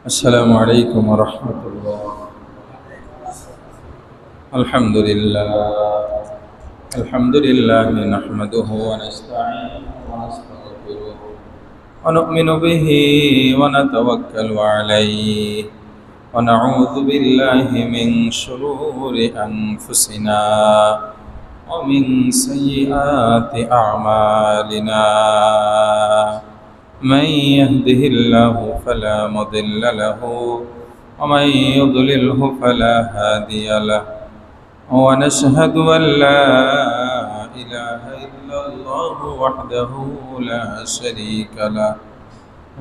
السلام عليكم ورحمة الله. الحمد لله نحمده ونستعينه ونستغفره ونؤمن به ونتوكل عليه ونعوذ بالله من شرور أنفسنا ومن سيئات أعمالنا. من يهده الله فلا مضل له ومن يضلله فلا هادي له، ونشهد أن لا إله إلا الله وحده لا شريك له،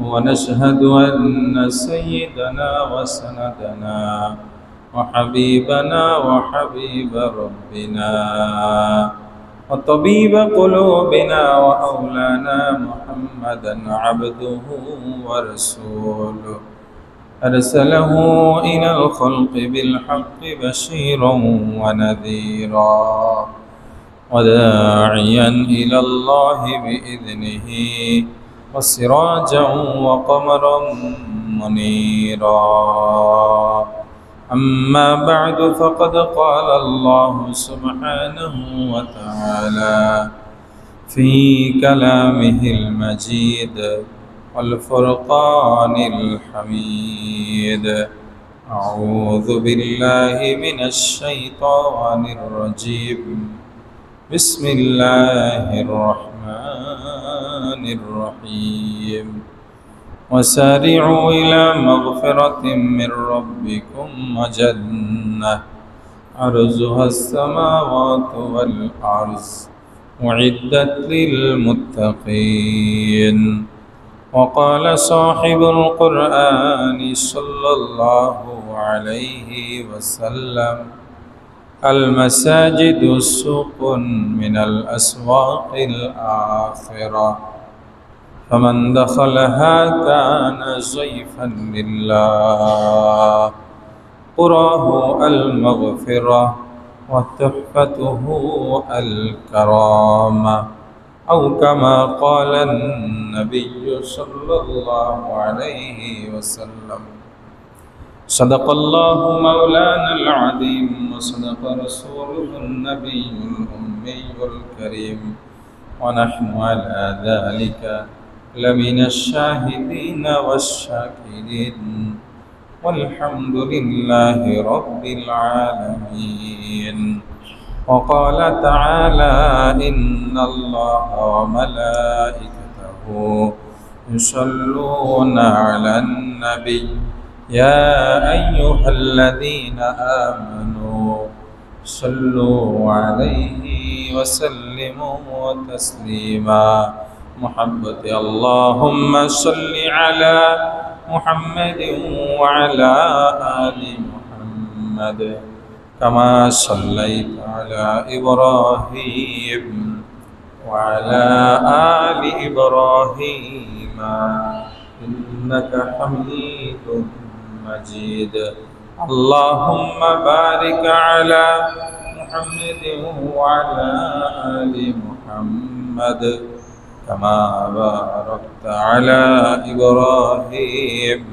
ونشهد أن سيدنا وسندنا وحبيبنا وحبيب ربنا وطبيب قلوبنا وأولانا محمدا عبده ورسوله، أرسله إلى الخلق بالحق بشيرا ونذيرا وداعيا إلى الله بإذنه وسراجا وقمرا منيرا. أما بعد فقد قال الله سبحانه وتعالى في كلامه المجيد والفرقان الحميد: أعوذ بالله من الشيطان الرجيم. بسم الله الرحمن الرحيم. وسارعوا إلى مغفرة من ربكم وجنة عرضها السماوات والأرض أعدت للمتقين. وقال صاحب القرآن صلى الله عليه وسلم: المساجد سوق من الأسواق الآخرة، فمن دخلها كان ضيفا لله، قراه المغفرة وتحفته الكرامة، أو كما قال النبي صلى الله عليه وسلم. صدق الله مولانا العظيم وصدق رسوله النبي الأمي الكريم، ونحن على ذلك لمن الشاهدين والشاكرين، والحمد لله رب العالمين. وقال تعالى: إن الله وملائكته يصلون على النبي يا أيها الذين آمنوا صلوا عليه وسلموا تسليما. محبة اللهم صل على محمد وعلى آل محمد كما صليت على إبراهيم وعلى آل إبراهيم إنك حميد مجيد. اللهم بارك على محمد وعلى آل محمد كما باركت على إبراهيم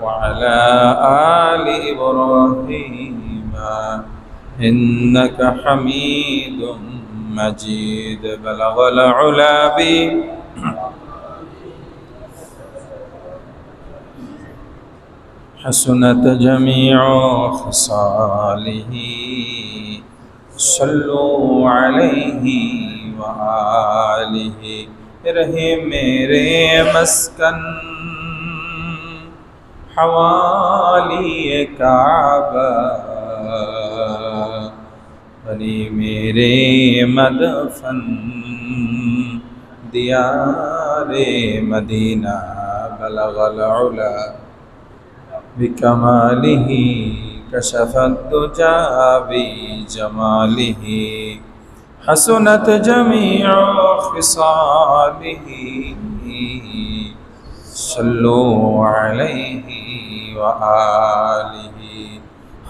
وعلى آل إبراهيم إنك حميد مجيد. بلغ العلا بي حسنت جميع خصاله، صلوا عليه وآله. رہے میرے مسکن حوالی کعبہ، بنی میرے مدفن دیار مدینہ. بلغ العلا بكماله كشف الدجى بجماله، حسنت جميع خصاله، صلوا عليه وآله.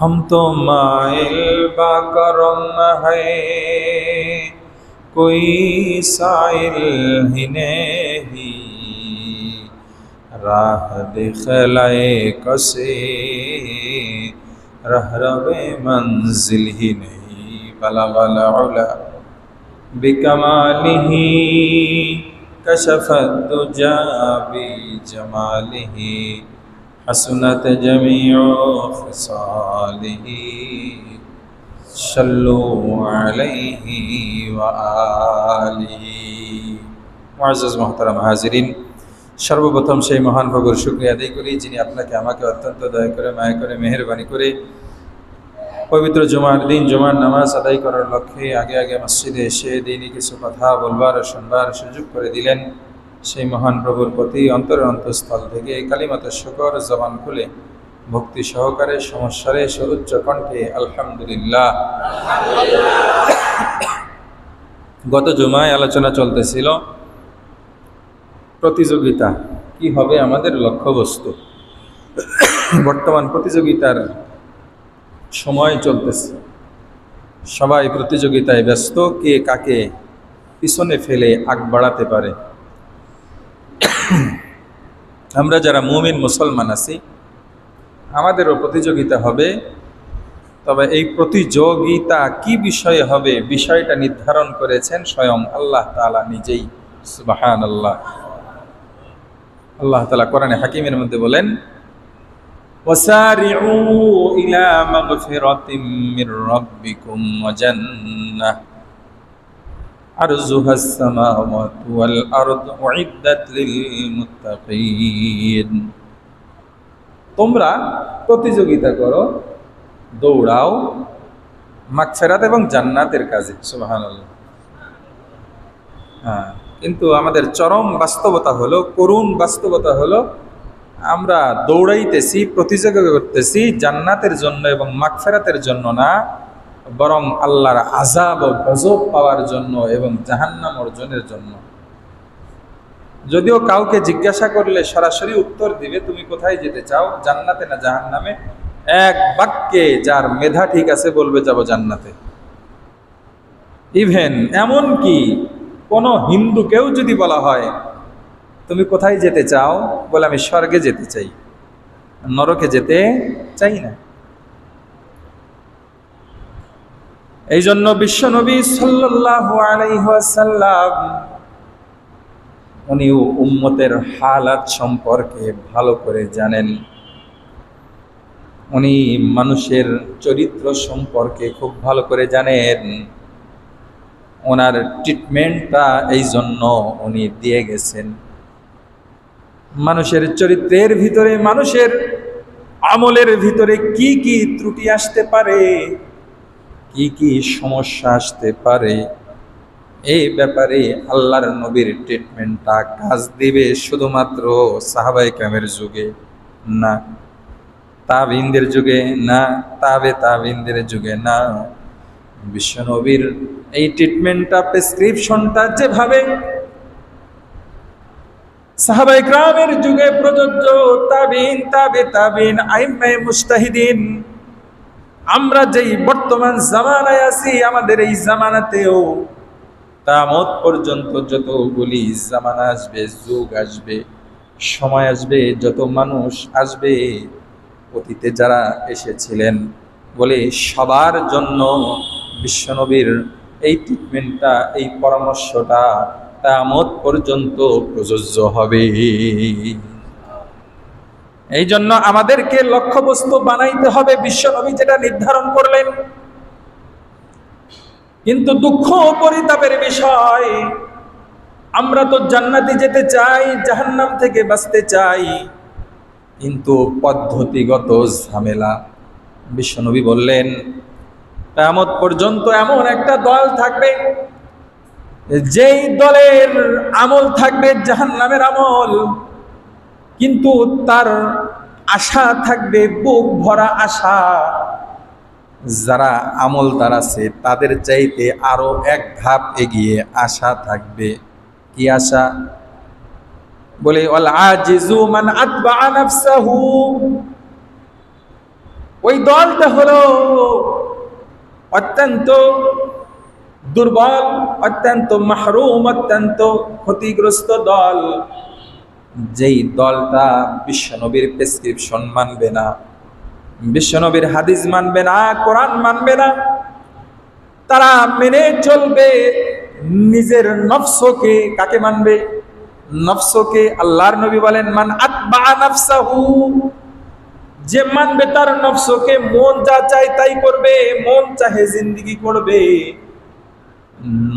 ہم تو مائل با کرم ہے، کوئی سائل ہی نہیں، राह दिखलाए कसे रहरबे मंजिल ही नहीं बलगल उला बिकमालिही कशफत दुजा बिजमालिही हसनत जमीउ खिसालिही सल्लु अलैहि व आलिहि। मुअज़्ज़ज़ मोहतरम हाज़िरीन, सर्वप्रथम সেই মহান প্রভুর শুকরিয়া আদায় করি যিনি আপনাকে আমাকে অত্যন্ত দয়া করে মায়া করে মেহেরবানি করে পবিত্র জুমার দিন জুমার নামাজ আদায় করার লক্ষ্যে আগে আগে মসজিদে এসে দিনই কিছু কথা বলবার ও শুনবার সুযোগ করে দিলেন। সেই মহান প্রভুর প্রতি অন্তরের অন্তঃস্থল থেকে কালিমাতুশ শুকর জবান খুলে ভক্তি সহকারে সমস্যারে সুউচ্চ কণ্ঠে আলহামদুলিল্লাহ। গত জুমায় আলোচনা চলতেছিল প্রতিযোগিতা কি হবে আমাদের লক্ষ্যবস্তু। বর্তমান প্রতিযোগিতার সময় চলতেছে, সবাই প্রতিযোগিতায় ব্যস্ত, কে কাকে পিছনে ফেলে আগ বাড়াতে পারে। আমরা যারা মুমিন মুসলমান আছি আমাদেরও প্রতিযোগিতা হবে, তবে এই প্রতিযোগিতা কি বিষয়ে হবে বিষয়টা নির্ধারণ করেছেন স্বয়ং আল্লাহ তাআলা নিজেই। সুবহানাল্লাহ। আল্লাহ তাআলা কোরআনে হাকিমের মধ্যে বলেন, ওয়াসারিউ ইলা মাগফিরাতিম মির রাব্বিকুম ওয়া জান্নাহ আরজুহাস সামাওয়াতু ওয়াল আরদু উইদ্দাত লিল মুত্তাকিন। তোমরা প্রতিযোগিতা করো, দৌড়াও মাগফিরাত এবং জান্নাতের কাজে। সুবহানাল্লাহ। হ্যাঁ, কিন্তু আমাদের চরম বাস্তবতা হলো, করুণ বাস্তবতা হলো, আমরা দৌড়াইতেছি, প্রতিযোগিতা করতেছি জান্নাতের জন্য এবং মাগফিরাতের জন্য না, বরং আল্লাহর আযাব ও গজব পাওয়ার জন্য এবং জাহান্নাম অর্জনের জন্য। যদিও কাউকে জিজ্ঞাসা করলে সরাসরি উত্তর দিবে তুমি কোথায় যেতে চাও, জান্নাতে না জাহান্নামে, এক বাক্যে যার মেধা ঠিক আছে বলবে যাব জান্নাতে। ইভেন এমন কি কোন হিন্দুকেও যদি বলা হয় তুমি কোথায় যেতে চাও, বলে আমি স্বর্গে যেতে চাই, নরকে যেতে চাই না। এই জন্য বিশ্বনবী সাল্লাল্লাহু আলাইহি ওয়াসাল্লাম উনি উম্মতের হালাত সম্পর্কে ভালো করে জানেন, উনি মানুষের চরিত্র সম্পর্কে খুব ভালো করে জানেন। ওনার ট্রিটমেন্টটা এই জন্য উনি দিয়ে গেছেন। মানুষের চরিত্রের ভিতরে, মানুষের আমলের ভিতরে কি কি ত্রুটি আসতে পারে, কি কি সমস্যা আসতে পারে, এই ব্যাপারে আল্লাহর নবীর ট্রিটমেন্টটা কাজ দিবে শুধুমাত্র সাহাবায়ে কেরামের যুগে না, তাবিনদের যুগে না, তাবিনদের যুগে না। বিশ্বনবীর এই ট্রিটমেন্টটা, প্রেসক্রিপশনটা যেভাবে সাহাবায়ে কেরামের যুগে প্রযোজ্য, তাবিন আইম্মায়ে মুজতাহিদিন, আমরা যেই বর্তমান জামানায় আছি আমাদের এই জামানাতেও কিয়ামত পর্যন্ত যতগুলি জামানা আসবে, যুগ আসবে, সময় আসবে, যত মানুষ আসবে, অতীতে যারা এসেছিলেন বলে সবার জন্য বিশ্বনবীর এই ট্রিটমেন্টটা, এই পরামর্শটা কিয়ামত পর্যন্ত প্রযোজ্য হবে। এই জন্য আমাদেরকে লক্ষ্যবস্তু বানাইতে হবে বিশ্বনবী যেটা নির্ধারণ করলেন। কিন্তু দুঃখ ও পরিতাপের বিষয়, আমরা তো জান্নাতে যেতে চাই, জাহান্নাম থেকে বাঁচতে চাই, কিন্তু পদ্ধতিগত ঝামেলা। বিশ্বনবী বললেন কিয়ামত পর্যন্ত এমন একটা দল থাকবে যেই দলের আমল থাকবে জাহান্নামের আমল, কিন্তু তার আশা থাকবে বুক ভরা আশা। যারা আমলদার আছে তাদের চাইতে আরো এক ধাপ এগিয়ে আশা থাকবে। কি আশা? বলে ওয়াল আজিজু মান আতবা নাফসাহু। ওই দলটা হলো অত্যন্ত দুর্বল, অত্যন্ত মাহরুম, অত্যন্ত ক্ষতিগ্রস্ত দল। যেই দলটা বিশ্বনবীর প্রেসক্রিপশন মানবে না, বিশ্বনবীর হাদিস মানবে না, কোরআন মানবে না, তারা মেনে চলবে নিজের নফসকে। কাকে মানবে? নফসকে। আল্লাহর নবী বলেন, মান আতবা নাফসাহু, যে মানবে তার নফসকে, মন যা চায় তাই করবে, মন চাহে জিন্দেগি করবে,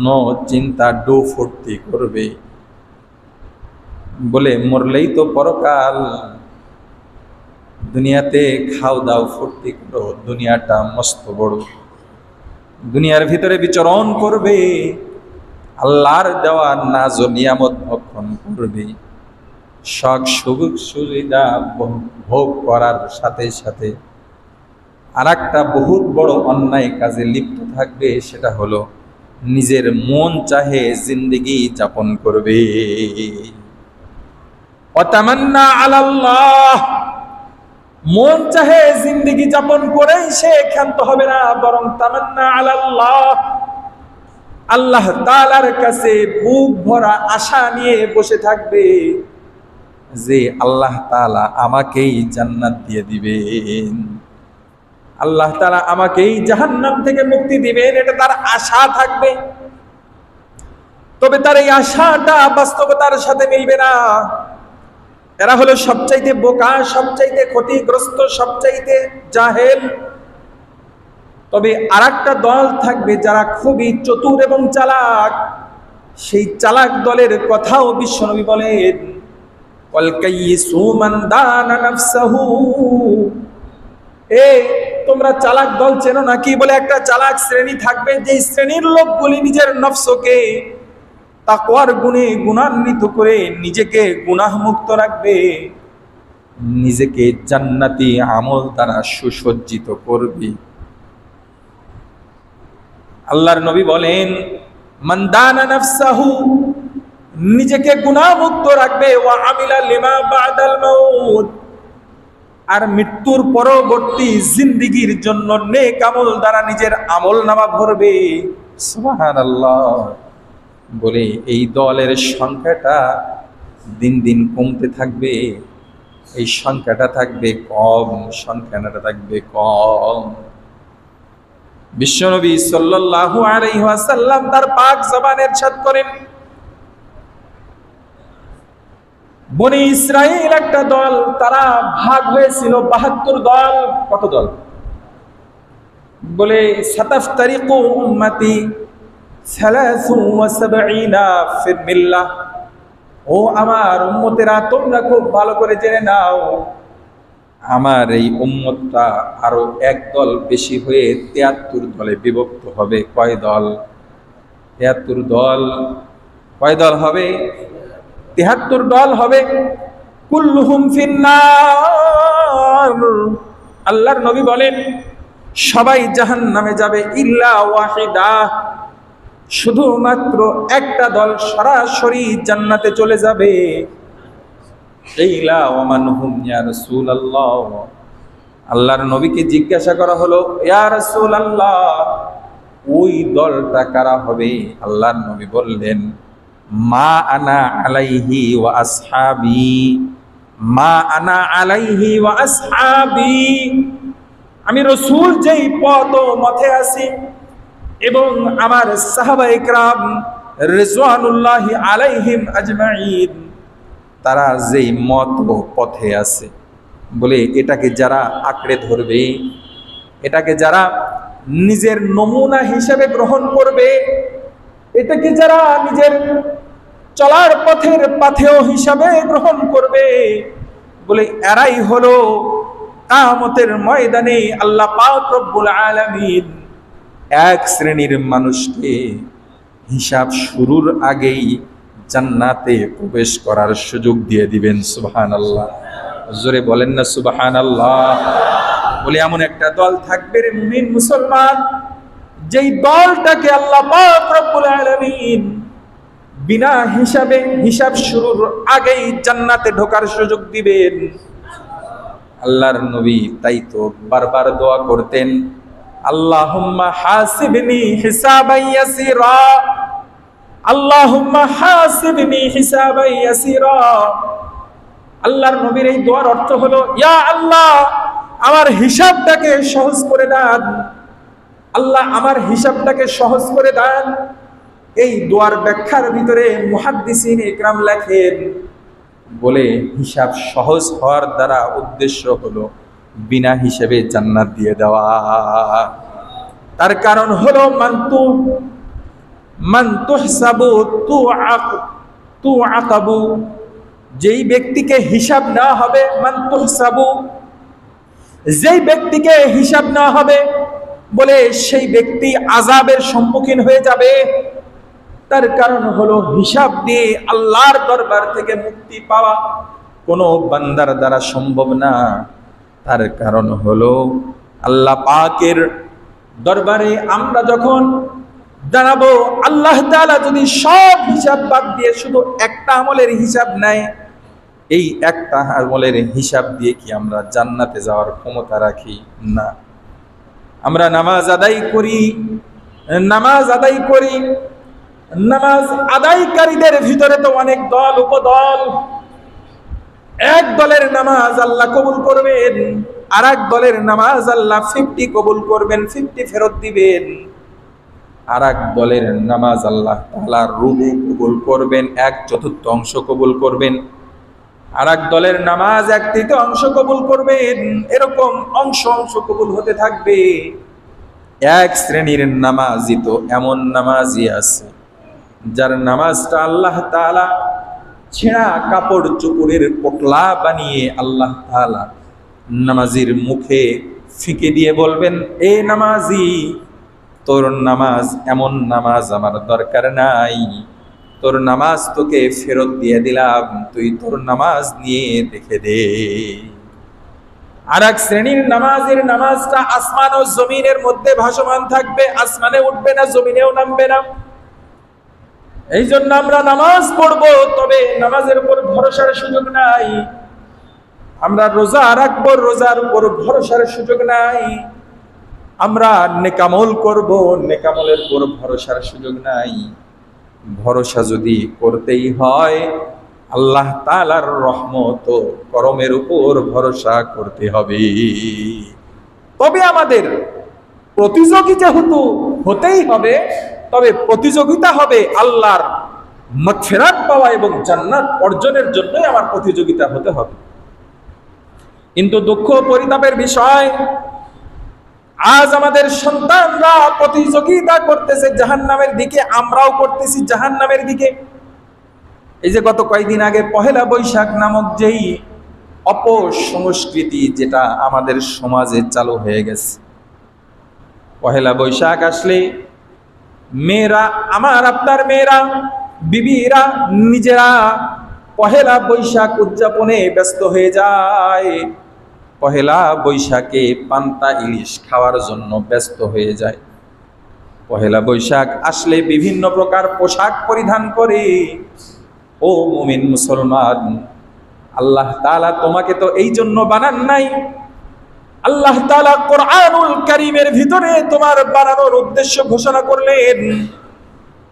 নো চিন্তা ডো ফুর্তি করবে, বলে মরলেই তো পরকাল, দুনিয়াতে খাও দাও ফুর্তি করো, দুনিয়াটা মস্ত বড়, দুনিয়ার ভিতরে বিচরণ করবে, আল্লাহর দেওয়া নাজ ও নিয়ামত ভক্ষণ করবে, শখ সুবিধা ভোগ করার সাথে সাথে আর একটা বহুত বড় অন্যায় কাজে লিপ্ত থাকবে, সেটা হলো নিজের মন চাহে জিন্দেগি যাপন করবে। ওয়াতামান্না আলাল্লাহ, মন চাহে জিন্দেগি যাপন করেই সে ক্ষান্ত হবে না, বরং তামান্না আলাল্লাহ, আল্লাহ তাআলার কাছে বুক ভরা আশা নিয়ে বসে থাকবে যে আল্লাহ তাআলা আমাকেই জান্নাত দিয়ে দিবেন, আল্লাহ তাআলা আমাকেই জাহান্নাম থেকে মুক্তি দিবেন, এটা তার আশা থাকবে। তবে তার এই আশাটা বাস্তবতার সাথে মিলবে না। এরা হলো সবচাইতে বোকা, সবচাইতে ক্ষতিগ্রস্ত, সবচাইতে জাহেল। তবে আরেকটা দল থাকবে যারা খুবই চতুর এবং চালাক, সেই চালাক দলের কথাও বিশ্বনবী বলেন, ওয়াল কাইয়িসু মান দানা নাফসাহু, তোমরা চালাক দল চেনো নাকি? বলে একটা চালাক শ্রেণী থাকবে, যে শ্রেণীর লোকগুলি নিজের নফসকে তাকওয়ার গুণে গুণান্বিত করে নিজেকে গুনাহ মুক্ত রাখবে, নিজেকে জান্নাতি আমল দ্বারা সুসজ্জিত করবে। আল্লাহর নবী বলেন, মান দানা নাফসাহু, নিজেকে গুনাহ মুক্ত রাখবে, ওয়া আমিলা লিমা বাদাল মাউত, আর মৃত্যুর পরবর্তী জিন্দেগির জন্য নেক আমল দ্বারা নিজের আমল নামা ভরবে। সুবহানাল্লাহ। বলে এই দলের সংখ্যাটা দিন দিন কমতে থাকবে, এই সংখ্যাটা থাকবে কম, সংখ্যাটা থাকবে কম। বিশ্বনবী সাল্লাল্লাহু আলাইহি ওয়াসাল্লাম তার পাক জবানে ইরশাদ করেন, বনি ইসরাইল একটা দল, তারা ভাগ হয়েছিল 72 দল। কত দল? বলে সাতাফতারিকু উম্মতি 73 ফিল মিল্লাহ, ও আমার উম্মতেরা, তোমরা খুব ভালো করে জেনে নাও, আমার এই উম্মতটা আরো এক দল বেশি হয়ে 73 দলে বিভক্ত হবে। কয় দল? 73 দল। কয় দল হবে? 73 দল হবে। কুল্লুহুম ফিন্নার, আল্লাহর নবী বলেন সবাই জাহান্নামে যাবে, ইল্লা ওয়াহিদা, শুধুমাত্র একটা দল সরাসরি জান্নাতে চলে যাবে। ইলা ওয়ামান হুম ইয়া রাসূলুল্লাহ, আল্লাহর নবীকে জিজ্ঞাসা করা হলো, ইয়া রাসূলুল্লাহ, ওই দলটা কারা হবে? আল্লাহর নবী বললেন, মা আনা আলাইহি ওয়া আসহাবি, মা আনা আলাইহি ওয়া আসহাবি, আমি রাসূল যেই পথ ও মতে আছি এবং আমার সাহাবায়ে কেরাম রিজওয়ানুল্লাহি আলাইহিম আজমাইন তারা যেই মত ও পথে আছে। বলে এটাকে যারা আঁকড়ে ধরবে, এটাকে যারা নিজের নমুনা হিসেবে গ্রহণ করবে, এটাকে যারা নিজের চলার পথের পাথেয় হিসাবে গ্রহণ করবে, বলে এরাই হলো কিয়ামতের ময়দানে আল্লাহ পাক রব্বুল আলামিন এক শ্রেণীর মানুষকে হিসাব শুরুর আগেই জান্নাতে প্রবেশ করার সুযোগ দিয়ে দিবেন। সুবহানাল্লাহ। জোরে বলেন না সুবহানাল্লাহ। বলে এমন একটা দল থাকবে রে মুমিন মুসলমান, যেই দলটাকে আল্লাহ পাক রব্বুল আলামিন বিনা হিসাবে, হিসাব শুরুর আগেই জান্নাতে ঢোকার সুযোগ দিবেন। আল্লাহর নবী তাই তো বারবার দোয়া করতেন, আল্লাহুম্মা হাসিবনি হিসাবান ইয়াসিরা, আল্লাহুম্মা হাসিবনি হিসাবান ইয়াসিরা, আল্লাহর নবীর এই দোয়ার অর্থ হলো, ইয়া আল্লাহ আমার হিসাবটাকে সহজ করে দেন, আল্লাহ আমার হিসাবটাকে সহজ করে দেন। এই দোয়ার ব্যাখ্যার ভিতরে মুহাদ্দিসিন ইকরাম লেখেন, বলে হিসাব সহজ হওয়ার দ্বারা উদ্দেশ্য হলো বিনা হিসেবে জান্নাত দিয়ে দেওয়া। তার কারণ হলো মানতুহসাবু তুআকাবু, যেই ব্যক্তিকে হিসাব না হবে, মানতুহসাবু যেই ব্যক্তিকে হিসাব না হবে, বলে সেই ব্যক্তি আযাবের সম্মুখীন হয়ে যাবে। তার কারণ হলো হিসাব দিয়ে আল্লাহর দরবার থেকে মুক্তি পাওয়া কোনো বান্দার দ্বারা সম্ভব না। তার কারণ হলো আল্লাহ পাকের দরবারে আমরা যখন জানাবো, আল্লাহ তাআলা যদি সব হিসাব বাদ দিয়ে শুধু একটা আমলের হিসাব নেয়, এই একটা আমলের হিসাব দিয়ে কি আমরা জান্নাতে যাওয়ার ক্ষমতা রাখি? না। আমরা নামাজ আদায় করি, নামাজ আদায়কারীদের ভিতরে তো অনেক দল উপদল। এক দলের নামাজ আল্লাহ কবুল করবেন, আর এক দলের নামাজ আল্লাহ 50 কবুল করবেন, 50 ফেরত দিবেন। আর এক দলের নামাজ আল্লাহ তাআলা রুবু কবুল করবেন, 1/4 অংশ কবুল করবেন। আর এক দলের নামাজ 1/3 অংশ কবুল করবেন। এরকম অংশ কবুল হতে থাকবে। এক শ্রেণীর নামাজি তো এমন নামাজি আছে যার নামাজটা আল্লাহ তাআলা ছেঁড়া কাপড় চোপড়ের পোটলা বানিয়ে আল্লাহ তাআলা নামাজির মুখে ফিকে দিয়ে বলবেন, এ নামাজি, তোর নামাজ এমন নামাজ আমার দরকার নাই, তোর নামাজ তোকে ফেরত দিয়ে দিলাম, তুই তোর নামাজ নিয়ে দেখে দে। আর এক শ্রেণীর নামাজের নামাজটা আসমান ও জমিনের মধ্যে ভাসমান থাকবে, আসমানে উঠবে না, জমিনেও নামবে না। এই জন্য আমরা নামাজ পড়বো, তবে নামাজের উপর ভরসার সুযোগ নাই। আমরা রোজা রাখবো, রোজার উপর ভরসার সুযোগ নাই। আমরা নেকামল করব, নেকামলের উপর ভরসার সুযোগ নাই। ভরসা যদি করতেই হয় আল্লাহ তাআলার রহমত ও করমের উপর ভরসা করতে হবে। তবে আমাদের প্রতিযোগী যেহেতু হতেই হবে, তবে প্রতিযোগিতা হবে আল্লাহর মাগফিরাত পাওয়া এবং জান্নাত অর্জনের জন্যই আমার প্রতিযোগিতা হতে হবে। কিন্তু দুঃখ পরিতাপের বিষয়, আজ আমাদের সন্তানরা প্রতিযোগিতা করতেছে জাহান্নামের দিকে, আমরাও করতেছি জাহান্নামের দিকে। এই যে গত কয়েকদিন আগে পহেলা বৈশাখ নামক যেই অপসংস্কৃতি যেটা আমাদের সমাজে চালু হয়ে গেছে, পহেলা বৈশাখ আসলে মেয়েরা, আমার আপনার মেয়েরা, বিবিরা নিজেরা পহেলা বৈশাখ উদযাপনে ব্যস্ত হয়ে যায়। পহেলা বৈশাখে পান্তা ইলিশ খাওয়ার জন্য ব্যস্ত হয়ে যায়। পহেলা বৈশাখ আসলে বিভিন্ন প্রকার পোশাক পরিধান করে। ও মুমিন মুসলমান, আল্লাহ তাআলা তোমাকে তো এই জন্য বানান নাই। আল্লাহ তাআলা কোরআনুল কারীমের ভিতরে তোমার বানানোর উদ্দেশ্য ঘোষণা করলেন,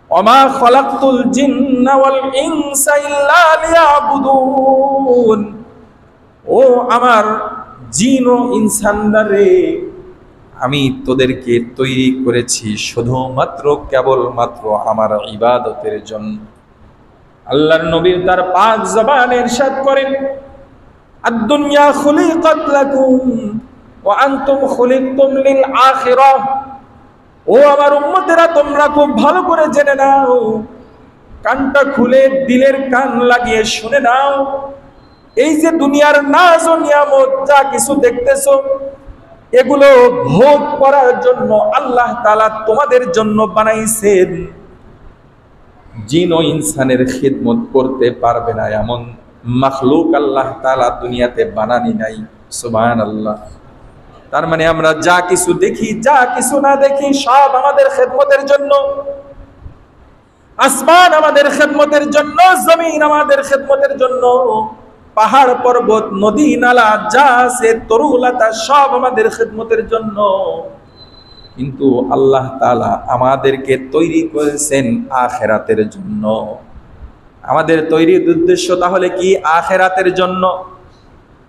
ওমা খালাকতুল জিন্না ওয়াল ইনসা ইল্লা লিয়াবুদুন। ও আমার জিন ও ইনসানরা, আমি তোদেরকে তৈরি করেছি শুধুমাত্র কেবলমাত্র আমার ইবাদতের জন্য। আল্লাহর নবী তার পাক জবানে ইরশাদ করেন, আদ-দুনিয়া খুলিকাত লাকুম ওয়া আনতুম খুলিকতুম লিল আখিরাহ। ও আমার উম্মতেরা, তোমরা খুব ভালো করে জেনে নাও, কানটা খুলে দিলের কান লাগিয়ে শুনে নাও, এই যে দুনিয়ার নাজ ও নিয়ামত যা কিছু দেখতেছো, এগুলো ভোগ করার জন্য আল্লাহ তাআলা তোমাদের জন্য বানাইছেন। জিন ও ইনসানের খিদমত করতে পারবে না এমন মাখলুক আল্লাহ তাআলা দুনিয়াতে বানানি নাই। সুবহানাল্লাহ। তার মানে আমরা যা কিছু দেখি, যা কিছু না দেখি, সব আমাদের খিদমতের জন্য। আসমান আমাদের খিদমতের জন্য, জমিন আমাদের খিদমতের জন্য, পাহাড় পর্বত নদী নালা যা আছে তরুলতা সব আমাদের খিদমতের জন্য। কিন্তু আল্লাহ তাআলা আমাদেরকে তৈরি করেছেন আখিরাতের জন্য। আমাদের তৈরির উদ্দেশ্য তাহলে কি? আখিরাতের জন্য।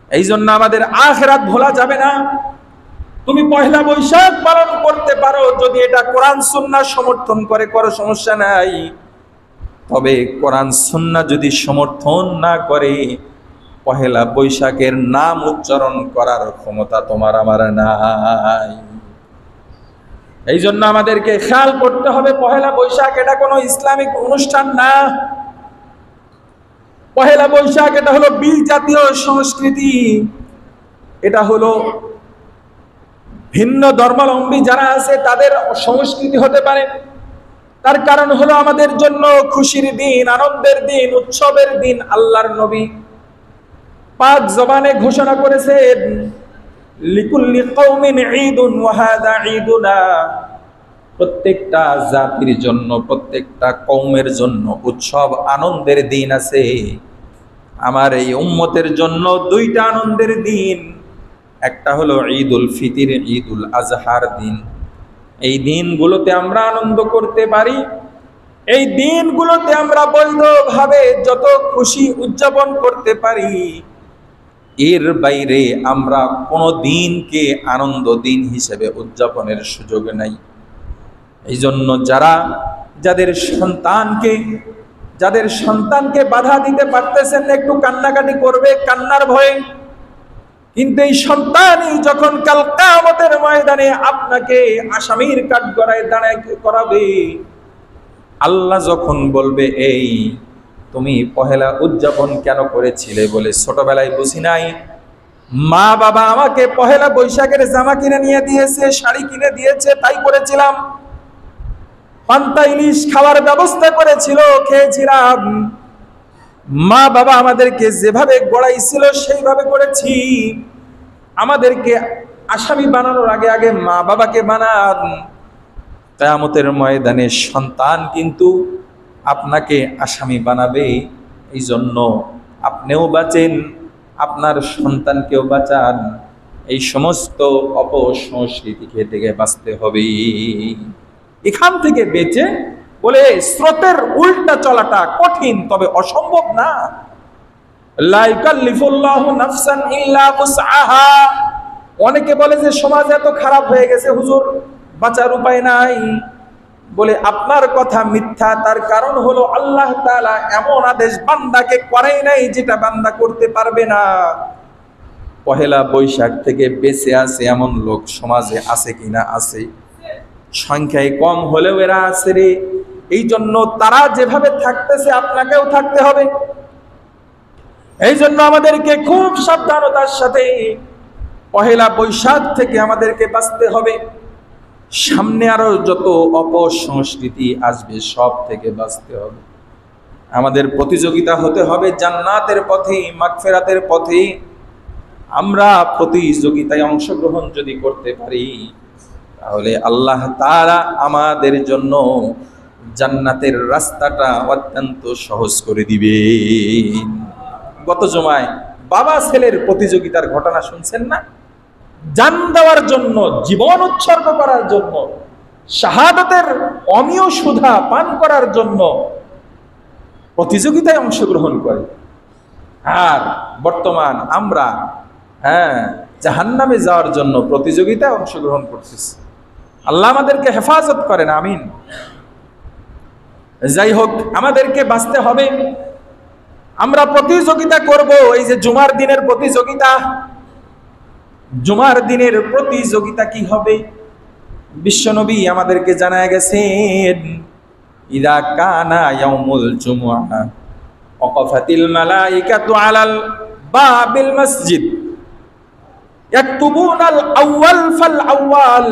এই জন্য আমাদের আখিরাত ভোলা যাবে না। তুমি পয়লা বৈশাখ পালন করতে পারো, যদি এটা কোরআন সুন্নাহ সমর্থন করে, করো, সমস্যা নাই। তবে কোরআন সুন্নাহ যদি সমর্থন না করে, পহেলা বৈশাখের নাম উচ্চারণ করার ক্ষমতা তোমার আমার নাই। এই জন্য আমাদেরকে খেয়াল করতে হবে, পহেলা বৈশাখ এটা কোনো ইসলামিক অনুষ্ঠান না। পহেলা বৈশাখ এটা হলো বিজাতীয় সংস্কৃতি। এটা হলো ভিন্ন ধর্মাবলম্বী যারা আছে তাদের সংস্কৃতি হতে পারে। তার কারণ হলো আমাদের জন্য খুশির দিন, আনন্দের দিন, উৎসবের দিন। আল্লাহর নবী পাক জবানে ঘোষণা করেছেন, লিকুল্লি কওমিন ঈদুন ওয়া হাযা ঈদুনা। প্রত্যেকটা জাতির জন্য, প্রত্যেকটা কওমের জন্য উৎসব আনন্দের দিন আছে। আমার এই উম্মতের জন্য দুইটা আনন্দের দিন। একটা হলো ঈদুল ফিতর, ঈদুল আজহার দিন। এই দিনগুলোতে আমরা আনন্দ করতে পারি, এই দিনগুলোতে আমরা বৈধভাবে যত খুশি উদযাপন করতে পারি। এর বাইরে আমরা কোনো দিনকে আনন্দ দিন হিসেবে উদযাপনের সুযোগ নাই। এই জন্য যাদের সন্তানকে বাধা দিতে পারতেছেন, একটু কান্নাকাটি করবে কান্নার ভয়ে, কিন্তু এই সন্তানই যখন কাল কিয়ামতের ময়দানে আপনাকে আসামির কাঠগড়ায় দাঁড়ায় করাবে, আল্লাহ যখন বলবে, এই তুমি পহেলা উদযাপন কেন করেছিলে? বলে ছোটবেলায় বুঝি নাই, মা বাবা আমাকে পহেলা বৈশাখের জামা কিনে নিয়ে দিয়েছে, শাড়ি কিনে দিয়েছে, তাই করেছিলাম। পান্তা ইলিশ খাওয়ার ব্যবস্থা করেছিল, খেয়েছিলাম। মা বাবা আমাদেরকে যেভাবে গড়াইছিল সেইভাবে করেছি। আমাদেরকে আসামি বানানোর আগে আগে মা বাবাকে বানান। কিয়ামতের ময়দানে সন্তান কিন্তু আপনাকে আসামি বানাবে। এই জন্য আপনিও বাঁচেন, আপনার সন্তানকেও বাঁচান। এই সমস্ত অপসংস্কৃতি থেকে বাঁচতে হবে। এখান থেকে বেঁচে, বলে স্রোতের উল্টা চলাটা কঠিন, তবে অসম্ভব না। লা ইউকাল্লিফুল্লাহু নাফসান ইল্লা উসআহা। অনেকে বলে যে সমাজ এত খারাপ হয়ে গেছে হুজুর, বাঁচার উপায় নাই। বলে আপনার কথা মিথ্যা। তার কারণ হলো আল্লাহ তাআলা এমন আদেশ বান্দাকে করাই নাই যেটা বান্দা করতে পারবে না। পহেলা বৈশাখ থেকে বেঁচে আছে এমন লোক সমাজে আছে কিনা? আছে, সংখ্যায় কম হলেও এরা আছে রে। এই জন্য তারা যেভাবে থাকতেছে আপনাকেও থাকতে হবে। এই জন্য আমাদেরকে খুব সাবধানতার সাথে পহেলা বৈশাখ থেকে আমাদেরকে বাঁচতে হবে। সামনে আরো যত অপসংস্কৃতি আসবে সব থেকে বাঁচতে হবে। আমাদের প্রতিযোগিতা হতে হবে জান্নাতের পথে, মাগফিরাতের পথে। আমরা প্রতিযোগিতায় অংশগ্রহণ যদি করতে পারি, তাহলে আল্লাহ তাআলা আমাদের জন্য জান্নাতের রাস্তাটা অত্যন্ত সহজ করে দিবে। গত জুমায় বাবা ছেলের প্রতিযোগিতার ঘটনা শুনছেন না? জান দেওয়ার জন্য, জীবন উৎসর্গ করার জন্য, শাহাদাতের অমীয় সুধা পান করার জন্য প্রতিযোগিতায় অংশগ্রহণ করে। আর বর্তমান আমরা জাহান্নামে যাওয়ার জন্য প্রতিযোগিতায় অংশগ্রহণ করতেছি। আল্লাহ আমাদেরকে হেফাজত করেন, আমিন। যাই হোক, আমাদেরকে বাঁচতে হবে। আমরা প্রতিযোগিতা করব। এই যে জুমার দিনের প্রতিযোগিতা, জুমার দিনের প্রতিযোগিতা কি হবে? বিশ্বনবী আমাদেরকে জানায় গেছেন, ইদা কানা ইয়াউমুল জুমআ ওয়াকাফাতিল মালাইকাতু আলাল বাবিল মসজিদ ইয়াকতুবুনাল আউয়াল ফাল আউয়াল।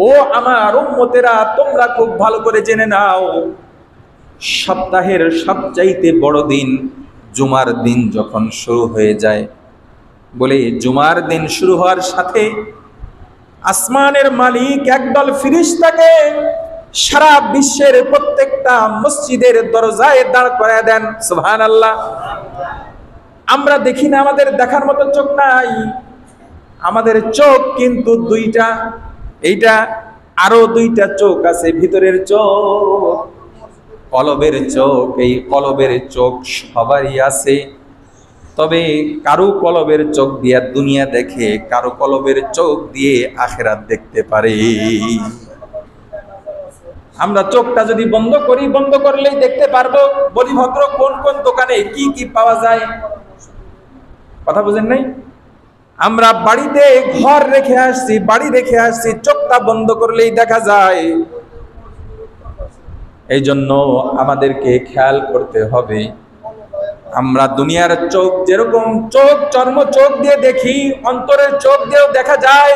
ও আমার উম্মতেরা, তোমরা খুব ভালো করে জেনে নাও, সপ্তাহের সবচাইতে বড় দিন জুমার দিন যখন শুরু হয়ে যায়, বলে জুমার দিন শুরু হওয়ার সাথে আসমানের মালিক একদল ফেরেশতাকে সারা বিশ্বের প্রত্যেকটা মসজিদের দরজায় দাঁড় করায় দেন। সুবহানাল্লাহ। আমরা দেখি না, আমাদের দেখার মতো চোখ নাই। আমাদের চোখ কিন্তু দুইটা, এইটা আরো দুইটা চোখ আছে, ভিতরের চোখ। কলবের চোখ, এই কলবের চোখ সবারই আছে, তবে কারো কলবের চোখ দিয়ে দুনিয়া দেখে, কারো কলবের চোখ দিয়ে আখিরাত দেখতে পারে। আমরা চোখটা যদি বন্ধ করি, বন্ধ করলেই দেখতে পারবো বলি ভদ্র কোন কোন দোকানে কি কি পাওয়া যায়। কথা বুঝেন নাই? আমরা বাড়িতে ঘর রেখে আসছি, বাড়ি রেখে আসছি, চোখটা বন্ধ করলেই দেখা যায়। এই জন্য আমাদেরকে খেয়াল করতে হবে, আমরা দুনিয়ার চোখ যেরকম চোখ চর্ম চোখ দিয়ে দেখি, অন্তরের চোখ দিয়েও দেখা যায়।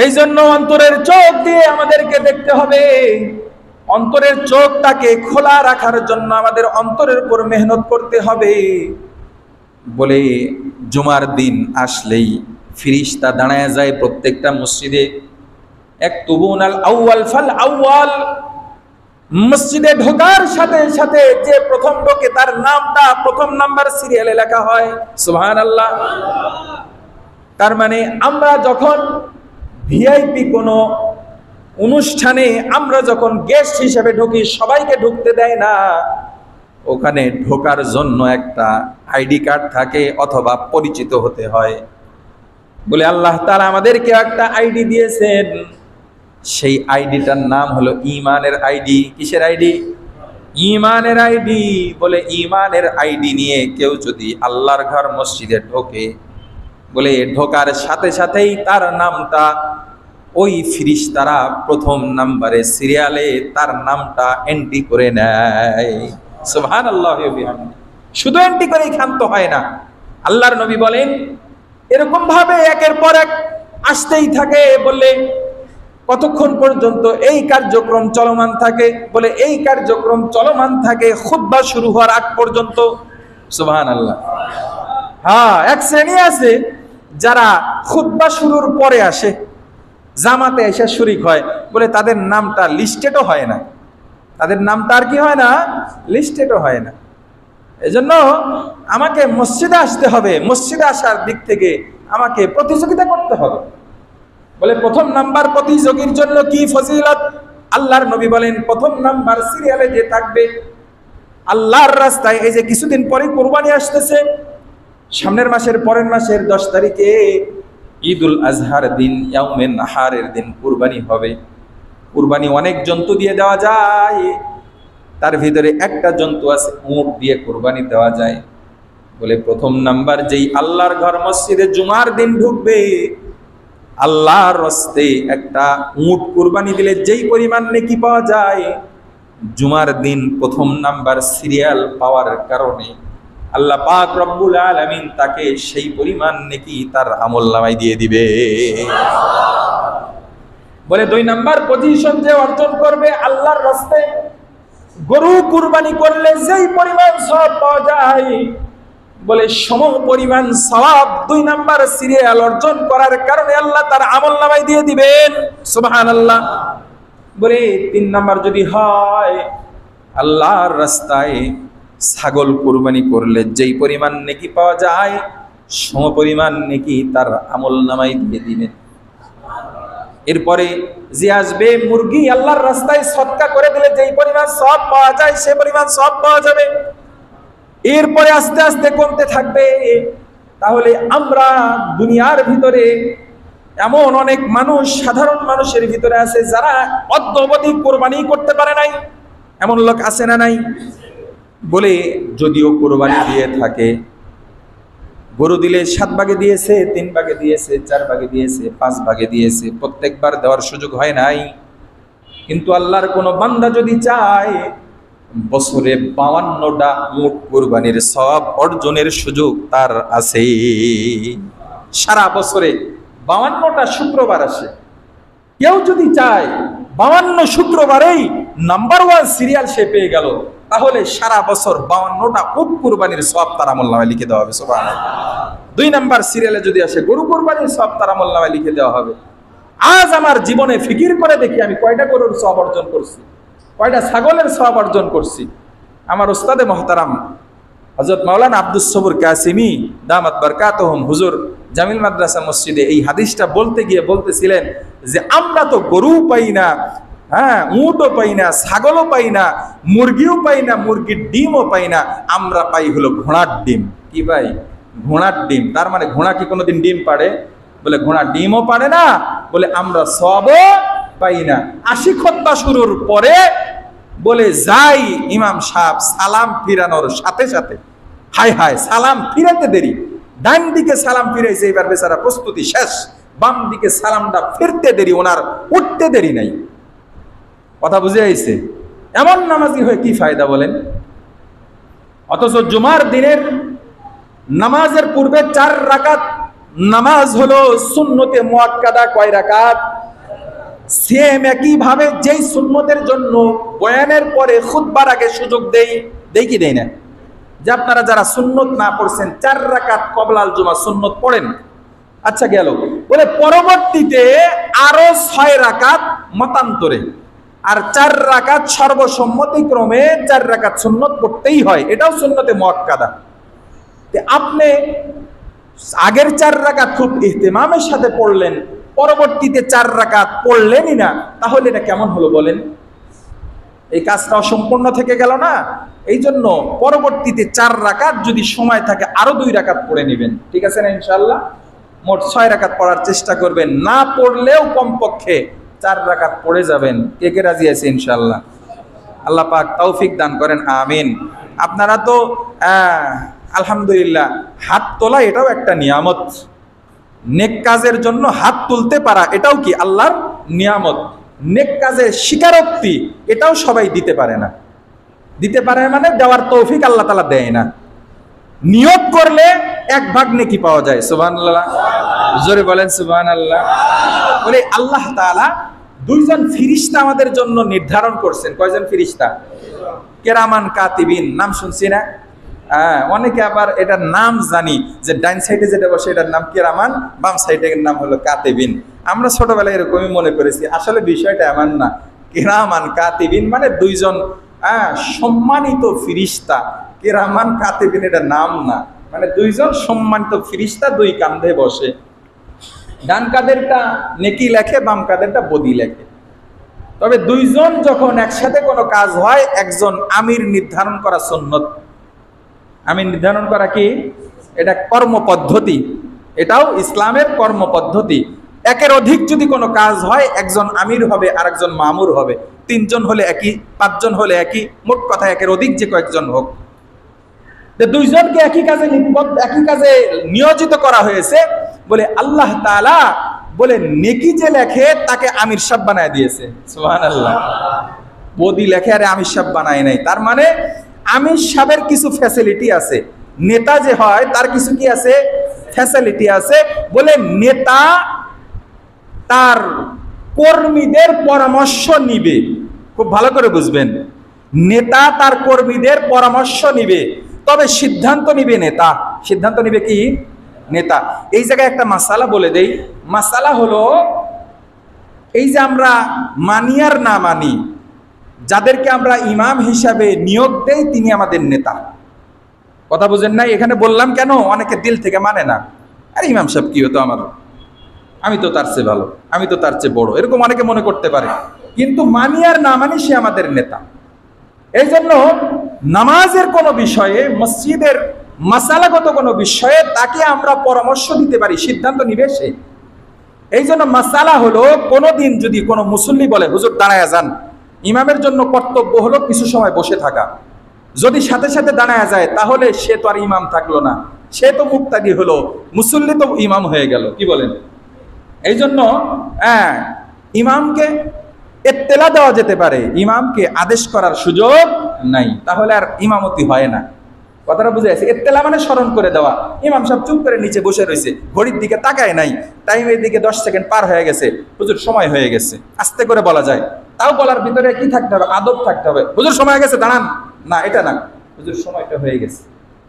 এই জন্য অন্তরের চোখ দিয়ে আমাদেরকে দেখতে হবে। অন্তরের চোখটাকে খোলা রাখার জন্য আমাদের অন্তরের উপর মেহনত করতে হবে। বলে জুমার দিন আসলেই ফিরিস্তা দাঁড়ায় যায় প্রত্যেকটা মসজিদে। একতুবুনাল আউয়াল ফাল আউয়াল, মসজিদে ঢোকার সাথে সাথে যে প্রথম ঢোকে তার নামটা প্রথম নাম্বার সিরিয়ালে লেখা হয়। সুবহানাল্লাহ। তার মানে আমরা যখন ভিআইপি কোনো অনুষ্ঠানে আমরা যখন গেস্ট হিসেবে ঢুকি, সবাইকে ঢুকতে দেয় না। ওখানে ঢোকার জন্য একটা আইডি কার্ড থাকে অথবা পরিচিত হতে হয়। বলে আল্লাহ তাআলা আমাদেরকে একটা আইডি দিয়েছেন, সেই আইডিটার নাম হলো ঈমানের আইডি। কিসের আইডি? ঈমানের আইডি। বলে ঈমানের আইডি নিয়ে কেউ যদি আল্লাহর ঘর মসজিদে ঢোকে, বলে ঢোকার সাথে সাথেই তার নামটা ওই ফিরিস্তারা প্রথম নাম্বারে সিরিয়ালে তার নামটা এন্ট্রি করে নেয়। সুবহানাল্লাহ। শুধু এন্ট্রি করেই ক্ষান্ত হয় না, আল্লাহর নবী বলেন এরকম ভাবে একের পর এক আসতেই থাকে। বললে কতক্ষণ পর্যন্ত এই কার্যক্রম চলমান থাকে? বলে এই কার্যক্রম চলমান থাকে খুতবা শুরু হওয়ার আগ পর্যন্ত। সুবহানাল্লাহ। হ্যাঁ, এক শ্রেণী আছে যারা খুতবা শুরুর পরে আসে, জামাতে এসে শরীক হয়। বলে তাদের নামটা লিস্টেডও হয় না, তাদের নামটা আর কি হয় না, লিস্টেডও হয় না। এজন্য আমাকে মসজিদে আসতে হবে, মসজিদে আসার দিক থেকে আমাকে প্রতিযোগিতা করতে হবে। বলে প্রথম নাম্বার প্রতিযোগীর জন্য কি ফজিলত? আল্লাহর নবী বলেন প্রথম নাম্বার সিরিয়ালে যে থাকবে আল্লাহর রাস্তায়। এই যে কিছুদিন পরে কুরবানি আসতেছে, সামনের মাসের পরের মাসের 10 তারিখে ঈদুল আজহার দিন, ইয়াউমে নাহারের দিন কুরবানি হবে। কুরবানি অনেক জন্তু দিয়ে দেওয়া যায়, তার ভিতরে একটা জন্তু আছে উট দিয়ে কুরবানি দেওয়া যায়। বলে প্রথম নাম্বার যেই আল্লাহর ঘর মসজিদে জুমার দিন ঢুকবে, আল্লাহর রাস্তে একটা উট কুরবানি দিলে যেই পরিমাণ নেকি পাওয়া যায়, জুমার দিন প্রথম নাম্বার সিরিয়াল পাওয়ার কারণে আল্লাহ পাক রব্বুল আলামিন তাকে সেই পরিমাণ নেকি তার আমলনামায় দিয়ে দিবে। বলে 2 নাম্বার পজিশন যে অর্জন করবে আল্লাহর রাস্তায় গরু কুরবানি করলে যেই পরিমাণ সওয়াব পাওয়া যায়, বলে সম পরিমাণ সওয়াব 2 নাম্বার সিরিয়াল অর্জন করার কারণে আল্লাহ তার আমলনামায় দিয়ে দিবেন। সুবহানাল্লাহ। বলে 3 নাম্বার যদি হয় আল্লাহর রাস্তায় ছাগল কুরবানি করলে যেই পরিমাণ নেকি পাওয়া যায়, সম পরিমাণ নেকি তার আমলনামায় দিয়ে দিবেন। এরপরে যে আসবে মুরগি আল্লাহর রাস্তায় সদকা করে দিলে যেই পরিমাণ সওয়াব পাওয়া যায় সেই পরিমাণ সওয়াব পাওয়া যাবে। এরপরে আস্তে আস্তে কমতে থাকবে। তাহলে আমরা দুনিয়ার ভিতরে এমন অনেক মানুষ, সাধারণ মানুষের ভিতরে আছে যারা অদ্যবধি কোরবানি করতে পারে নাই। এমন লোক আছে না নাই? বলে যদিও কোরবানি দিয়ে থাকে, গরু দিলে 7 ভাগে দিয়েছে, 3 ভাগে দিয়েছে, 4 ভাগে দিয়েছে, 5 ভাগে দিয়েছে, প্রত্যেকবার দেওয়ার সুযোগ হয় নাই। কিন্তু আল্লাহর কোনো বান্দা যদি চায় বছরে 52টা উট কুরবানির সওয়াব অর্জনের সুযোগ তার আছে। সারা বছরে 52টা শুক্রবার আসে। কেউ যদি চায় 52 শুক্রবারেই নাম্বার 1 সিরিয়াল সে পেয়ে গেল, তাহলে সারা বছর 52টা উট কুরবানির সওয়াব তার আমলনামায় লিখে দেওয়া হবে। সুবহানাল্লাহ। 2 নাম্বার সিরিয়ালে যদি আসে গরু কুরবানির সওয়াব তার আমলনামায় লিখে দেওয়া হবে। আজ আমার জীবনে ফিকির করে দেখি আমি কয়টা গরুর সওয়াব অর্জন করছি, কয়টা ছাগলের সওয়াব অর্জন করছি। আমার উস্তাদে মুহতারাম হযরত মাওলানা আব্দুস সবুর কাসিমি দামাত বারকাতুহুম হুজুর জামিল মাদ্রাসা মসজিদে এই হাদিসটা বলতে গিয়ে বলতেছিলেন যে আমরা তো গরু পাই না, হ্যাঁ, উটও পাই না, ছাগলও পাই না, মুরগিও পাই না, মুরগির ডিমও পাই না, আমরা পাই হলো ঘোড়ার ডিম। কি পাই? ঘোড়ার ডিম। তার মানে ঘোড়া কি কোনোদিন ডিম পাড়ে? বলে ঘোড়া ডিমও পারে না, বলে আমরা সবও পাই না। আশিক হত্যা শুরুর পরে বলে যাই ইমাম সাহেব সালাম ফিরানোর সাথে সাথে, হায় হায় সালাম ফিরাতে দেরি, ডান দিকে সালাম ফিরাইছে, এবার বেচারা প্রস্তুতি শেষ, বাম দিকে সালামটা ফিরতে দেরি, ওনার উঠতে দেরি নাই। কথা বুঝে আইছে? এমন নামাজি হয়ে কি ফায়দা বলেন? অথচ জুমার দিনের নামাজের পূর্বে 4 রাকাত নামাজ হলো সুন্নতে মুআক্কাদা। কয় রাকাত? সেম একই ভাবে যেই সুন্নতের জন্য বয়ানের পরে খুতবার আগে সুযোগ দেই কি দেই না? যে আপনারা যারা সুন্নত না পড়ছেন 4 রাকাত কবলাল জুমা সুন্নত পড়েন। আচ্ছা গেল, বলে পরবর্তীতে আরো 6 রাকাত মতান্তরে, আর 4 রাকাত সর্বসম্মতিক্রমে 4 রাকাত সুন্নত পড়তেই হয়, এটাও সুন্নতে মুআক্কাদা। আপনি আগের 4 রাকাত খুব ইহতিমামের সাথে পড়লেন, পরবর্তীতে 4 রাকাত পড়লেনই না, তাহলে এটা কেমন হলো বলেন? এই কাজটা অসম্পূর্ণ থেকে গেল না? এই জন্য পরবর্তীতে 4 রাকাত যদি সময় থাকে আরো 2 রাকাত পড়ে নেবেন, ঠিক আছে না? ইনশাআল্লাহ মোট 6 রাকাত পড়ার চেষ্টা করবেন, না পড়লেও কমপক্ষে 4 রাকাত পড়ে যাবেন। কে কে রাজি আছে ইনশাআল্লাহ? আল্লাহ পাক তৌফিক দান করেন, আমিন। আপনারা তো আলহামদুলিল্লাহ, হাত তোলা এটাও একটা নিয়ামত। নেক কাজের জন্য হাত তুলতে পারা এটাও কি আল্লাহর নিয়ামত। নেক কাজের স্বীকারোক্তি এটাও সবাই দিতে পারে না। দিতে পারে মানে দেওয়ার তৌফিক আল্লাহ তাআলা দেয় না। নিয়ত করলে 1 ভাগ নেকি পাওয়া যায়। সুবহানাল্লাহ, জোরে বলেন সুবহানাল্লাহ। বলে আল্লাহ তাআলা 2 জন ফেরেশতা আমাদের জন্য নির্ধারণ করছেন। কয়জন ফেরেশতা? কিরামান কাতিবিন, নাম শুনছি না? অনেকে আবার এটার নাম জানি যে ডাইন সাইডে যেটা বসে এটার নাম কিরামান, বাম সাইডের নাম হলো কাতিবিন। আমরা ছোটবেলায় এরকমই মনে করেছি, আসলে বিষয়টা এমন না। কিরামান কাতিবিন মানে 2 জন সম্মানিত ফেরেশতা। কিরামান কাতিবিন এটা নাম না, মানে 2 জন সম্মানিত ফেরেশতা 2 কাঁধে বসে। ডান কাঁধেরটা নেকি লেখে, বাম কাঁধেরটা বদি লেখে। তবে 2 জন যখন একসাথে কোনো কাজ হয়, একজন আমির নির্ধারণ করা সুন্নত। আমির নির্ধারণ করা কি? এটা কর্মপদ্ধতি, এটাও ইসলামের কর্মপদ্ধতি। 1-এর অধিক যদি কোনো কাজ হয়, একজন আমির হবে আর একজন মামুর হবে। 3 জন হলে একই, 5 জন হলে একই, মোট কথা 1-এর অধিক যে কয়েকজন হোক। 2 জনকে একই কাজে নিয়োজিত করা হয়েছে বলে আল্লাহ তাআলা বলে নেকি যে লেখে তাকে আমির সাহেব বানায় দিয়েছে। সুবহানাল্লাহ। বদি লেখে আরে আমির সাহেব বানায় নাই। তার মানে আমির সাহেবের কিছু ফ্যাসিলিটি আছে, নেতা যে হয় তার কিছু কি আছে? ফ্যাসিলিটি আছে। বলে নেতা তার কর্মীদের পরামর্শ নিবে, খুব ভালো করে বুঝবেন। নেতা তার কর্মীদের পরামর্শ নিবে, তবে সিদ্ধান্ত নিবে নেতা। সিদ্ধান্ত নিবে কি? নেতা। এই জায়গায় একটা মাসালা বলে দেই। মাসালা হলো এই যে আমরা মানি আর না মানি, যাদেরকে আমরা ইমাম হিসাবে নিয়োগ দেই তিনি আমাদের নেতা। কথা বুঝেন নাই? এখানে বললাম কেন? অনেকে দিল থেকে মানে না। আরে ইমাম সাহেব কি হতো আমার, আমি তো তার চেয়ে ভালো, আমি তো তার চেয়ে বড়, এরকম অনেকে মনে করতে পারে। কিন্তু মানি আর না মানি সে আমাদের নেতা। এই জন্য নামাজের কোনো বিষয়ে, মসজিদের মাসালাগত কোনো বিষয়ে তাকে আমরা পরামর্শ দিতে পারি, সিদ্ধান্ত নিবে সে। এই জন্য মাসালা হলো, কোনোদিন যদি কোনো মুসল্লি বলে হুজুর দাঁড়ায়া যান, ইমামের জন্য কর্তব্য হলো কিছু সময় বসে থাকা। যদি সাথে সাথে দাঁড়ায়া যায় তাহলে সে তো আর ইমাম থাকলো না, সে তো মুক্তাদি হলো, মুসল্লি তো ইমাম হয়ে গেল। কি বলেন? এই জন্য ইমামকে ইত্তেলা দেওয়া যেতে পারে, ইমামকে আদেশ করার সুযোগ নাই, তাহলে আর ইমামতি হয় না। কথাটা বুঝে আছে? ইত্তেলা মানে স্মরণ করে দেওয়া। ইমাম সাহেব চুপ করে নিচে বসে রয়েছে, ঘড়ির দিকে তাকায় নাই, টাইমের দিকে 10 সেকেন্ড পার হয়ে গেছে, হুজুর সময় হয়ে গেছে, আস্তে করে বলা যায়। তাও বলার ভিতরে কি থাকতে হবে? আদব থাকতে হবে। হুজুর সময় হয়ে গেছে, দাঁড়ান। না, এটা না, হুজুর সময়টা হয়ে গেছে।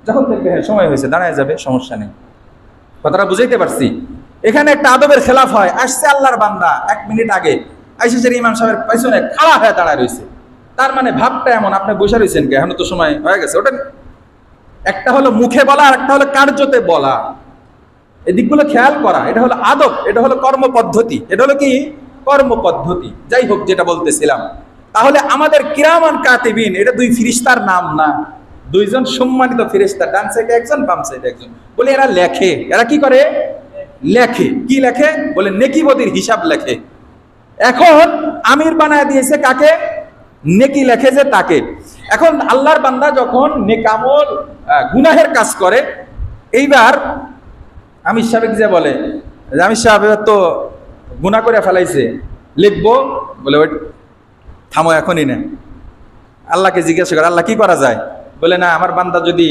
যখন দেখবে হ্যাঁ সময় হয়েছে, দাঁড়ায় যাবে, সমস্যা নেই। কথাটা বুঝাইতে পারছি? এখানে একটা আদবের খেলাফ হয়। আসছে আল্লাহর বান্দা 1 মিনিট আগে, আইসা ইমাম সাহেবের পেছনে খাড়া হয়ে দাঁড়ায় রয়েছে, তার মানে ভাবটা এমন, আপনি বসে রয়েছেন কে, এখন তো সময় হয়ে গেছে। ওটা একটা হলো মুখে বলা, আর একটা হলো কার্যতে বলা। এই দিকগুলো খেয়াল করা, এটা হলো আদব, এটা হলো কর্মপদ্ধতি, এটা হলো কি কর্মপদ্ধতি। যাই হোক, যেটা বলতেছিলাম, তাহলে আমাদের কিরামান কাতিবিন এটা দুই ফেরেশতার নাম না, দুইজন সম্মানিত ফেরেশতা, ডান সাইডে একজন বাম সাইডে একজন। বলে এরা লেখে, এরা কি করে? লেখে। কি লেখে? বলে নেকিবদির হিসাব লেখে। এখন আমির বানায় দিয়েছে কাকে? নেকি লেখে যে তাকে। এখন আল্লাহর বান্দা যখন নেকামল গুনাহের কাজ করে, এইবার আমির সাহেব যে বলে, আমির সাহেব তো গুনাহ করে ফেলাইছে, লিখবো। বলে ওই থামো, এখনই না। আল্লাহকে জিজ্ঞাসা করে, আল্লাহ কি করা যায়? বলে না, আমার বান্দা যদি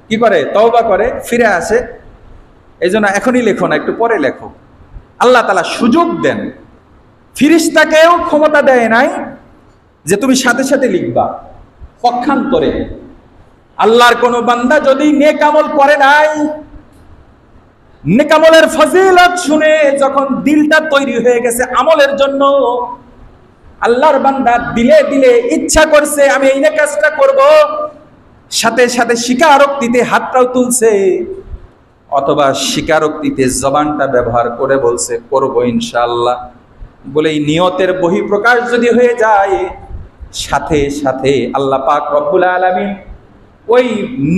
কি করে, তওবা করে, ফিরে আসে, এই জন্য এখনই লেখো না, একটু পরে লেখো। আল্লাহ তাআলা সুযোগ দেন। ফেরেশতাকেও ক্ষমতা দেয় নাই যে তুমি সাথে সাথে লিখবা, পক্ষান্তরে আল্লাহর কোন বান্দা যদি নেক আমল করে নাই, নেক আমলের ফজিলত শুনে যখন দিলটা তৈরি হয়ে গেছে আমলের জন্য, আল্লাহর বান্দা দিলে দিলে ইচ্ছা করছে আমি এই কাজটা করব, সাথে সাথে স্বীকারোক্তিতে হাতটাও তুলছে, অথবা স্বীকারোক্তিতে জবানটা ব্যবহার করে বলছে করব ইনশাআল্লাহ। বলে এই নিয়তের বহিঃপ্রকাশ যদি হয়ে যায়, সাথে সাথে আল্লাহ পাক রব্বুল আলামিন ওই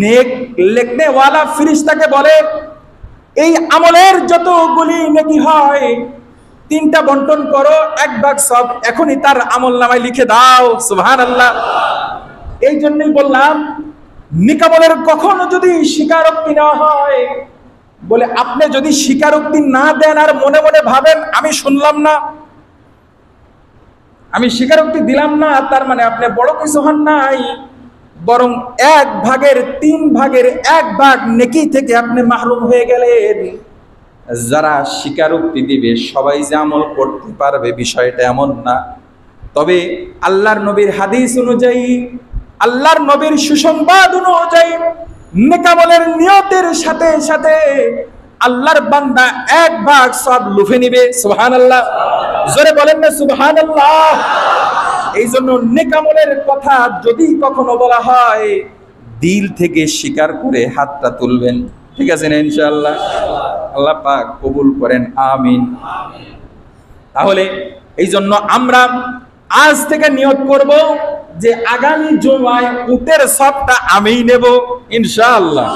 নেক লিখনে ওয়ালা ফেরেশতাকে বলে, এই আমলের যতগুলি নেকি হয় তিনটা বন্টন করো, এক ভাগ সব এখনই তার আমল নামায় লিখে দাও। সুবহানাল্লাহ। এই জন্যই বললাম, নেক আমলের কখনো যদি স্বীকারোক্তি না হয়, বলে আপনি যদি স্বীকারোক্তি না দেন আর মনে মনে ভাবেন আমি শুনলাম না, আমি স্বীকারোক্তি দিলাম না, তার মানে আপনি বড় কিছু হন নাই, বরং 1/3 নেকি থেকে আপনি মাহরুম হয়ে গেলেন। যারা স্বীকারোক্তি দিবে সবাই যে আমল করতে পারবে বিষয়টা এমন না। তবে আল্লাহর নবীর হাদিস অনুযায়ী, আল্লাহর নবীর সুসংবাদ অনুযায়ী, নেক আমলের নিয়তের সাথে সাথে আল্লাহর বান্দা 1/3 সব লুফে নিবে। সুবহানাল্লাহ। জোরে বলেন না সুবহানাল্লাহ। এই জন্য নেক আমলের কথা যদি কখনো বলা হয়, দিল থেকে স্বীকার করে হাতটা তুলবেন। ঠিক আছে না ইনশাআল্লাহ? আল্লাহ পাক কবুল করেন, আমিন। তাহলে এই জন্য আমরা আজ থেকে নিয়ত করব যে আগামী জুমায় উটের সবটা আমিই নেব ইনশাআল্লাহ।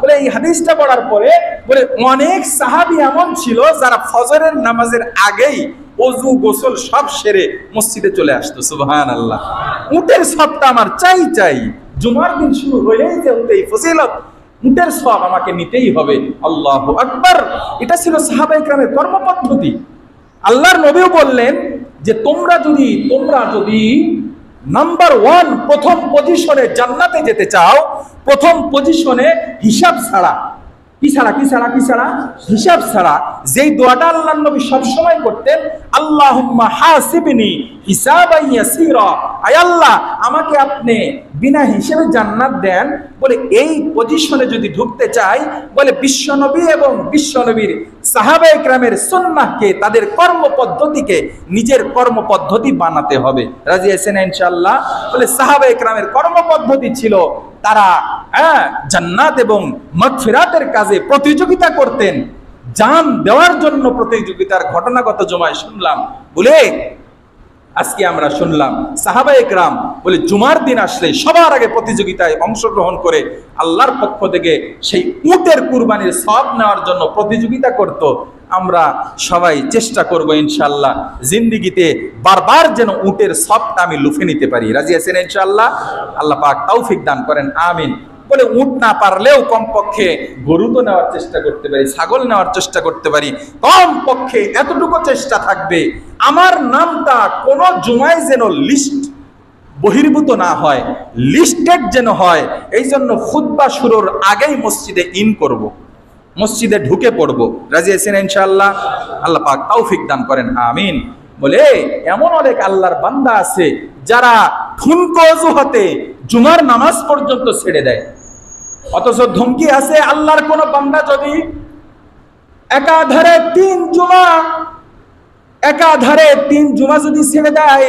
বলে এই হাদিসটা পড়ার পরে বলে অনেক সাহাবী এমন ছিল যারা ফজরের নামাজের আগেই ওযু গোসল সব সেরে মসজিদে চলে আসতো। সুবহানাল্লাহ। উটের সবটা আমার চাই চাই, জুমার দিন শুরু হলেই যে উটেই ফজিলত, উটের সব আমাকে নিতেই হবে। আল্লাহু আকবার। এটা ছিল সাহাবায়ে কেরামের কর্মপদ্ধতি। আল্লাহর নবীও বললেন যে তোমরা যদি নাম্বার 1 প্রথম পজিশনে জান্নাতে যেতে চাও, প্রথম পজিশনে হিসাব ছাড়া, কি ছাড়া হিসাব ছাড়া যেই দোয়াটা আল্লাহর নবী সব সময় করতেন, আল্লাহুম্মা হাসিবনি হিসাবান ইয়াসীরা, আয় আল্লাহ আমাকে আপনি বিনা হিসেবে জান্নাত দেন। বলে এই পজিশনে যদি ঢুকতে চাই, বলে বিশ্বনবী এবং বিশ্বনবীর সাহাবায়ে কেরামের সুন্নাহকে, তাদের কর্মপদ্ধতিকে নিজের কর্মপদ্ধতি বানাতে হবে। রাজি আছেন ইনশাআল্লাহ? বলে সাহাবায়ে কেরামের কর্মপদ্ধতি ছিল তারা জান্নাত এবং মাগফিরাতের কাজে প্রতিযোগিতা করতেন, জান দেওয়ার জন্য প্রতিযোগিতার ঘটনাগত জমায় শুনলাম। বলে আজকে আমরা শুনলাম সাহাবায়ে কেরাম বলে জুমার দিন আসলে সবার আগে প্রতিযোগিতায় অংশগ্রহণ করে আল্লাহর পক্ষ থেকে সেই উটের কুরবানির সওয়াব নেওয়ার জন্য প্রতিযোগিতা করত। আমরা সবাই চেষ্টা করব ইনশাআল্লাহ জিন্দেগিতে বারবার যেন উটের সওয়াবটা আমি লুফে নিতে পারি। রাজি আছেন ইনশাআল্লাহ? আল্লাহ পাক তৌফিক দান করেন, আমিন। বলে উট না পারলেও কমপক্ষে গরু তো নেওয়ার চেষ্টা করতে পারি, ছাগল নেওয়ার চেষ্টা করতে পারি, কমপক্ষে এতটুকু চেষ্টা থাকবে আমার নামটা কোন জুমায় যেন লিস্ট বহির্ভূত না হয়, লিস্টেড যেন হয়। এই জন্য খুতবা শুরুর আগেই মসজিদে ইন করব, মসজিদে ঢুকে পড়ব। রাজি আছেন ইনশাআল্লাহ? আল্লাহ পাক তৌফিক দান করেন, আমিন। বলে এমন অনেক আল্লাহর বান্দা আছে যারা ঠুনকো অজুহাতে জুমার নামাজ পর্যন্ত ছেড়ে দেয়, অথচ ধমকি আছে আল্লাহর কোন বান্দা যদি একাধারে 3 জুমা যদি ছেড়ে দেয়,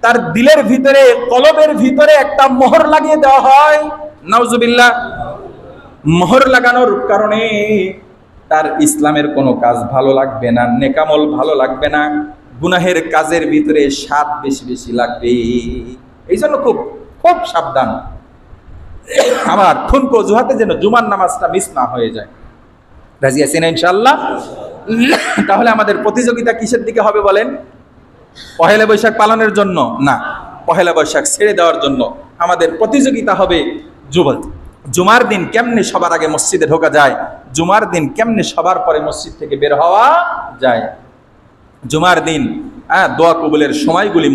তার দিলের ভিতরে, কলবের ভিতরে একটা মোহর লাগিয়ে দেওয়া হয়। নাউজুবিল্লাহ। মোহর লাগানোর কারণে তার ইসলামের কোনো কাজ ভালো লাগবে না, নেকামল ভালো লাগবে না, গুনাহের কাজের ভিতরে স্বাদ বেশি বেশি লাগবে। এই জন্য খুব খুব সাবধান, আমার ঠুনকো অজুহাতে যেন জুমার নামাজটা মিস না হয়ে যায়। রাজি আছেন ইনশাআল্লাহ? তাহলে আমাদের প্রতিযোগিতা কিসের দিকে হবে বলেন? পহেলা বৈশাখ পালনের জন্য না, পহেলা বৈশাখ ছেড়ে দেওয়ার জন্য আমাদের প্রতিযোগিতা হবে জুমার দিন কেমনে সবার আগে মসজিদে ঢোকা যায়, জুমার দিন কেমনে সবার পরে মসজিদ থেকে বের হওয়া যায়। জুমার দিন দোয়া কবুলের সময়গুলি